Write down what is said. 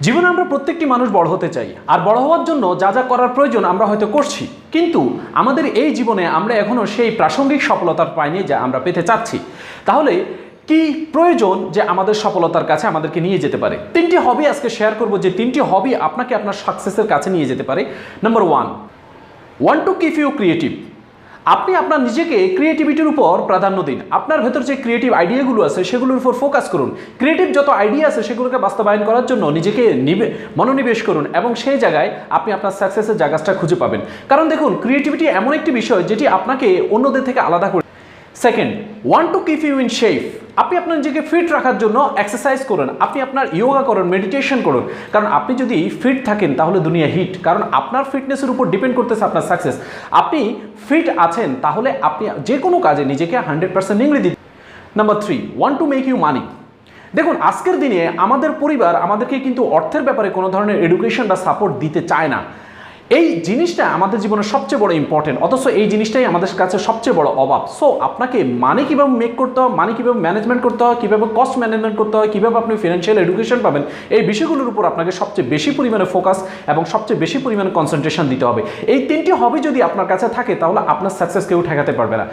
জীবনে আমরা প্রত্যেকটি মানুষ বড় হতে চাই, আর বড় হওয়ার জন্য যা যা করার প্রয়োজন আমরা হয়তো করছি, কিন্তু আমাদের এই জীবনে আমরা এখনও সেই প্রাসঙ্গিক সফলতার পাইনি যা আমরা পেতে চাচ্ছি। তাহলে কি প্রয়োজন যে আমাদের সফলতার কাছে আমাদেরকে নিয়ে যেতে পারে? তিনটি হবি আজকে শেয়ার করব, যে তিনটি হবি আপনাকে আপনার সাকসেসের কাছে নিয়ে যেতে পারে। Number one to keep you creative. আপনি আপনার নিজেকে ক্রিয়েটিভিটির উপর প্রাধান্য দিন। আপনার ভেতর যে ক্রিয়েটিভ আইডিয়াগুলো আছে সেগুলোর উপর ফোকাস করুন। ক্রিয়েটিভ যত আইডিয়া আছে সেগুলোকে বাস্তবায়ন করার জন্য নিজেকে মনোনিবেশ করুন, এবং সেই জায়গায় আপনি আপনার সাকসেসের জায়গাটা খুঁজে পাবেন। কারণ দেখুন, ক্রিয়েটিভিটি এমন একটি বিষয় যেটি আপনাকে অন্যদের থেকে আলাদা করে। Second, one to keep you in shape. আপনি আপনার নিজেকে ফিট রাখার জন্য এক্সারসাইজ করুন, আপনি আপনার ইয়োগা করুন, মেডিটেশন করুন। কারণ আপনি যদি ফিট থাকেন তাহলে দুনিয়া হিট, কারণ আপনার ফিটনেসের উপর ডিপেন্ড করতেছে আপনার সাকসেস। আপনি ফিট আছেন তাহলে আপনি যে কোনো কাজে নিজেকে 100% নিংড়ে দিন। Number 3, one to make you money. দেখুন, আজকের দিনে আমাদের পরিবার আমাদেরকে কিন্তু অর্থের ব্যাপারে কোনো ধরনের এডুকেশন বা সাপোর্ট দিতে চায় না। এই জিনিসটা আমাদের জীবনের সবচেয়ে বড় ইম্পর্টেন্ট, অথচ এই জিনিসটাই আমাদের কাছে সবচেয়ে বড় অভাব। সো আপনাকে মানি কীভাবে মেক করতে হয়, মানি কীভাবে ম্যানেজমেন্ট করতে হয়, কীভাবে কস্ট ম্যানেজমেন্ট করতে হয়, কীভাবে আপনি ফিনান্সিয়াল এডুকেশন পাবেন, এই বিষয়গুলোর উপর আপনাকে সবচেয়ে বেশি পরিমাণে ফোকাস এবং সবচেয়ে বেশি পরিমাণে কনসেন্ট্রেশন দিতে হবে। এই তিনটি হবি যদি আপনার কাছে থাকে তাহলে আপনার সাকসেস কেউ ঠেকাতে পারবে না।